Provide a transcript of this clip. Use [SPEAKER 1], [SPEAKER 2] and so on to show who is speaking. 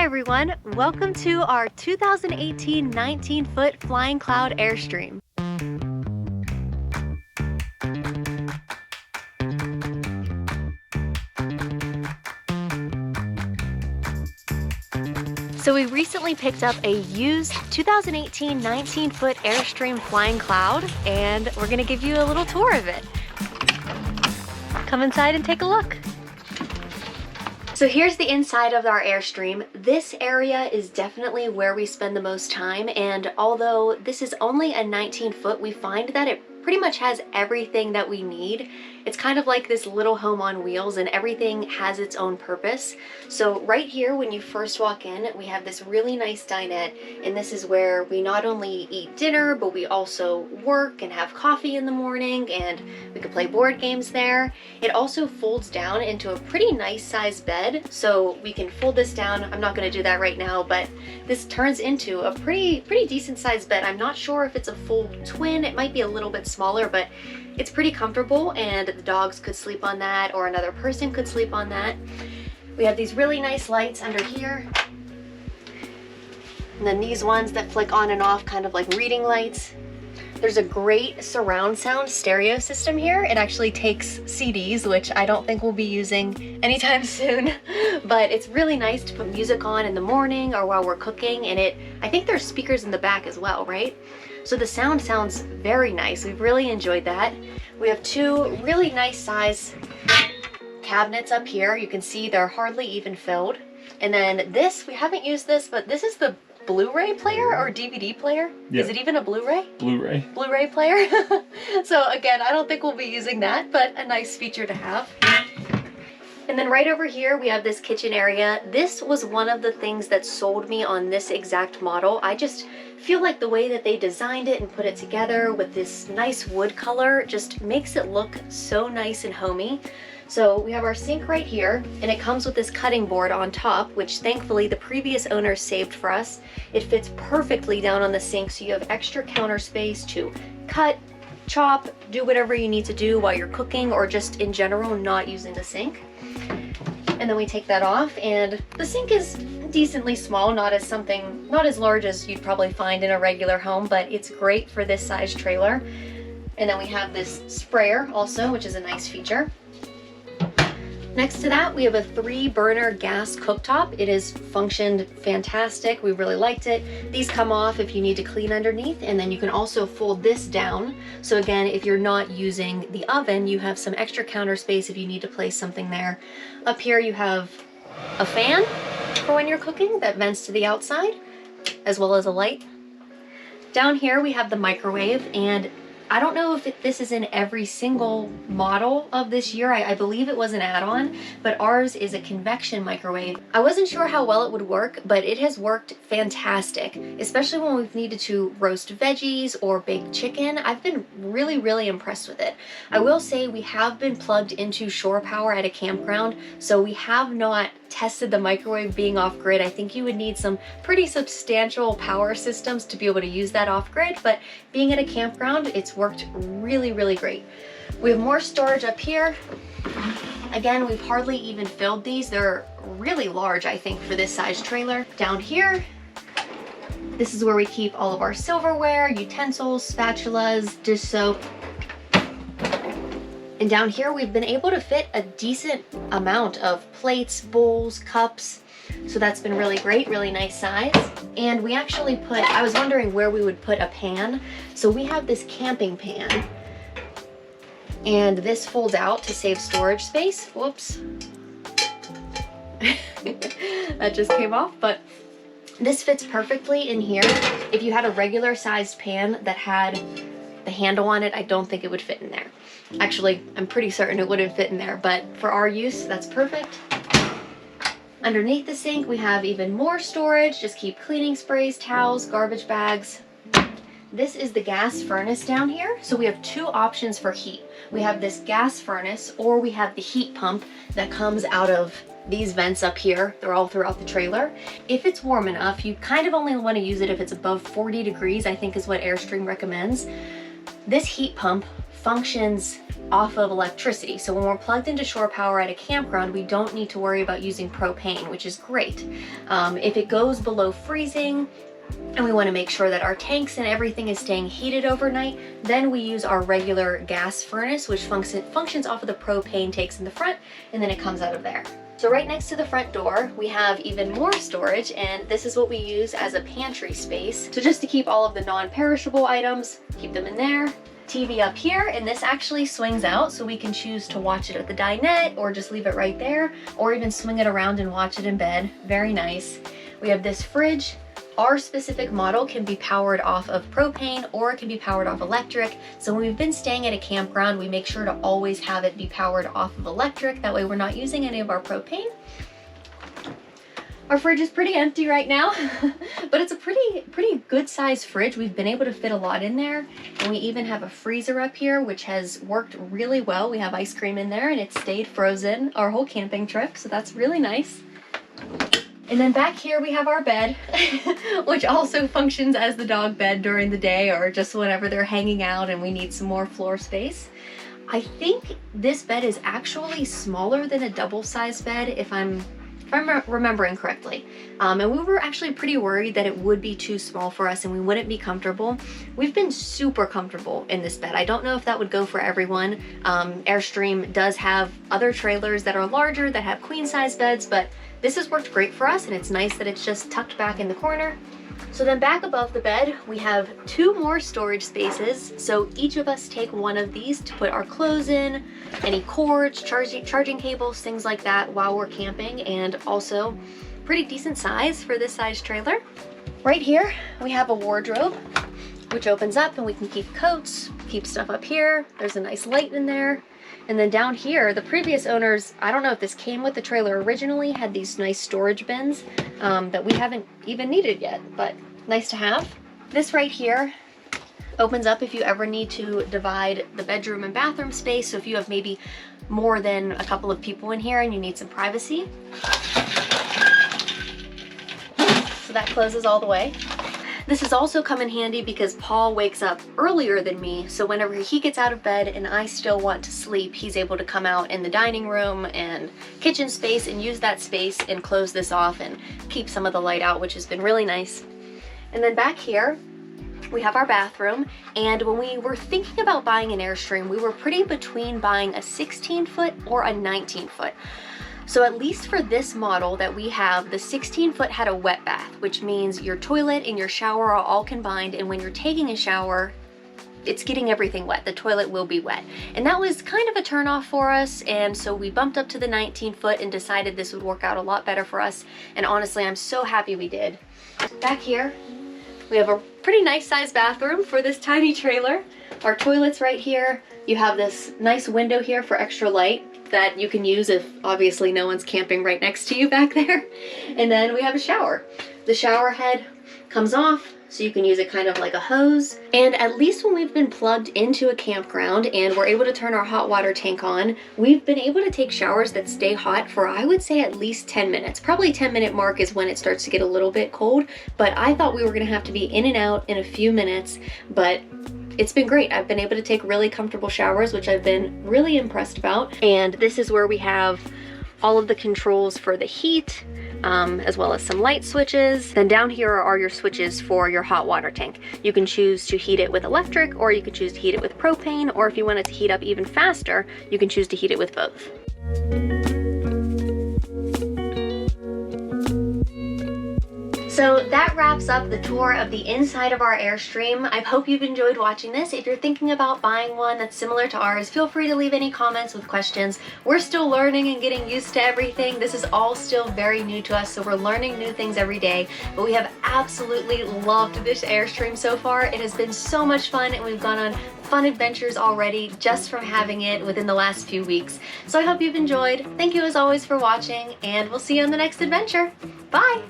[SPEAKER 1] Hi everyone, welcome to our 2018 19-foot Flying Cloud Airstream. So we recently picked up a used 2018 19-foot Airstream Flying Cloud, and we're gonna give you a little tour of it. Come inside and take a look. So here's the inside of our Airstream. This area is definitely where we spend the most time, and although this is only a 19-foot, we find that it pretty much has everything that we need. It's kind of like this little home on wheels, and everything has its own purpose. So right here, when you first walk in, we have this really nice dinette, and this is where we not only eat dinner, but we also work and have coffee in the morning, and we could play board games there. It also folds down into a pretty nice sized bed, so we can fold this down. I'm not going to do that right now, but this turns into a pretty decent sized bed. I'm not sure if it's a full twin. It might be a little bit smaller, but it's pretty comfortable, and the dogs could sleep on that, or another person could sleep on that. We have these really nice lights under here, and then these ones that flick on and off, kind of like reading lights. There's a great surround sound stereo system here. It actually takes CDs, which I don't think we'll be using anytime soon, but it's really nice to put music on in the morning or while we're cooking, and I think there's speakers in the back as well, right? So the sound sounds very nice. We've really enjoyed that. We have two really nice size cabinets up here. You can see they're hardly even filled. And then this, we haven't used this, but this is the Blu-ray player or DVD player? Yep. Is it even a Blu-ray?
[SPEAKER 2] Blu-ray.
[SPEAKER 1] Blu-ray player. So again, I don't think we'll be using that, but a nice feature to have. And then right over here, we have this kitchen area. This was one of the things that sold me on this exact model. I just feel like the way that they designed it and put it together with this nice wood color just makes it look so nice and homey. So we have our sink right here, and it comes with this cutting board on top, which thankfully the previous owner saved for us. It fits perfectly down on the sink, so you have extra counter space to cut, chop, do whatever you need to do while you're cooking, or just in general not using the sink. And then we take that off, and the sink is decently small, not as large as you'd probably find in a regular home, but it's great for this size trailer. And then we have this sprayer also, which is a nice feature. Next to that, we have a 3-burner gas cooktop. It has functioned fantastic. We really liked it. These come off if you need to clean underneath, and then you can also fold this down. So again, if you're not using the oven, you have some extra counter space if you need to place something there. Up here you have a fan for when you're cooking that vents to the outside, as well as a light. Down here we have the microwave, and I don't know if this is in every single model of this year. I believe it was an add-on, but ours is a convection microwave. I wasn't sure how well it would work, but it has worked fantastic, especially when we've needed to roast veggies or bake chicken. I've been really impressed with it. I will say we have been plugged into shore power at a campground, so we have not tested the microwave being off-grid. I think you would need some pretty substantial power systems to be able to use that off-grid, but being at a campground, it's worked really great. We have more storage up here. Again, we've hardly even filled these. They're really large, I think, for this size trailer. Down here, this is where we keep all of our silverware, utensils, spatulas, dish soap. And down here, we've been able to fit a decent amount of plates, bowls, cups. So that's been really great, really nice size. And we actually I was wondering where we would put a pan. So we have this camping pan, and this folds out to save storage space. Whoops. That just came off, but this fits perfectly in here. If you had a regular sized pan that had the handle on it, I don't think it would fit in there. Actually, I'm pretty certain it wouldn't fit in there, but for our use, that's perfect. Underneath the sink, we have even more storage. Just keep cleaning sprays, towels, garbage bags. This is the gas furnace down here. So we have two options for heat. We have this gas furnace, or we have the heat pump that comes out of these vents up here. They're all throughout the trailer. If it's warm enough, you kind of only want to use it if it's above 40 degrees, I think is what Airstream recommends. This heat pump functions off of electricity. So when we're plugged into shore power at a campground, we don't need to worry about using propane, which is great. If it goes below freezing, and we want to make sure that our tanks and everything is staying heated overnight, then we use our regular gas furnace, which functions off of the propane tanks in the front, and then it comes out of there. So right next to the front door, we have even more storage, and this is what we use as a pantry space. So just to keep all of the non-perishable items, keep them in there. TV up here, and this actually swings out, so we can choose to watch it at the dinette or just leave it right there, or even swing it around and watch it in bed. Very nice. We have this fridge. Our specific model can be powered off of propane or it can be powered off electric. So when we've been staying at a campground, we make sure to always have it be powered off of electric. That way we're not using any of our propane. Our fridge is pretty empty right now, but it's a pretty good sized fridge. We've been able to fit a lot in there. And we even have a freezer up here, which has worked really well. We have ice cream in there and it stayed frozen our whole camping trip. So that's really nice. And then back here we have our bed, which also functions as the dog bed during the day or just whenever they're hanging out and we need some more floor space. I think this bed is actually smaller than a double-sized bed if I'm remembering correctly. And we were actually pretty worried that it would be too small for us and we wouldn't be comfortable. We've been super comfortable in this bed. I don't know if that would go for everyone. Airstream does have other trailers that are larger that have queen size beds, but this has worked great for us and it's nice that it's just tucked back in the corner. So then back above the bed, we have 2 more storage spaces. So each of us take one of these to put our clothes in, any cords, charging cables, things like that while we're camping, and also pretty decent size for this size trailer. Right here, we have a wardrobe, which opens up and we can keep coats, keep stuff up here. There's a nice light in there. And then down here, the previous owners, I don't know if this came with the trailer originally, had these nice storage bins that we haven't even needed yet, but nice to have. This right here opens up if you ever need to divide the bedroom and bathroom space. So if you have maybe more than a couple of people in here and you need some privacy. So that closes all the way. This has also come in handy because Paul wakes up earlier than me, so whenever he gets out of bed and I still want to sleep, he's able to come out in the dining room and kitchen space and use that space and close this off and keep some of the light out, which has been really nice. And then back here, we have our bathroom, and when we were thinking about buying an Airstream, we were pretty between buying a 16-foot or a 19-foot. So at least for this model that we have, the 16-foot had a wet bath, which means your toilet and your shower are all combined, and when you're taking a shower, it's getting everything wet. The toilet will be wet. And that was kind of a turnoff for us, and so we bumped up to the 19-foot and decided this would work out a lot better for us, and honestly, I'm so happy we did. Back here, we have a pretty nice sized bathroom for this tiny trailer. Our toilet's right here. You have this nice window here for extra light that you can use if obviously no one's camping right next to you back there. And then we have a shower. The shower head comes off, so you can use it kind of like a hose. And at least when we've been plugged into a campground and we're able to turn our hot water tank on, we've been able to take showers that stay hot for, I would say, at least 10 minutes. Probably 10-minute mark is when it starts to get a little bit cold, but I thought we were gonna have to be in and out in a few minutes, but it's been great. I've been able to take really comfortable showers, which I've been really impressed about. And this is where we have all of the controls for the heat, as well as some light switches. Then down here are your switches for your hot water tank. You can choose to heat it with electric, or you can choose to heat it with propane, or if you want it to heat up even faster, you can choose to heat it with both. So that wraps up the tour of the inside of our Airstream. I hope you've enjoyed watching this. If you're thinking about buying one that's similar to ours, feel free to leave any comments with questions. We're still learning and getting used to everything. This is all still very new to us, so we're learning new things every day. But we have absolutely loved this Airstream so far. It has been so much fun, and we've gone on fun adventures already just from having it within the last few weeks. So I hope you've enjoyed. Thank you as always for watching, and we'll see you on the next adventure. Bye!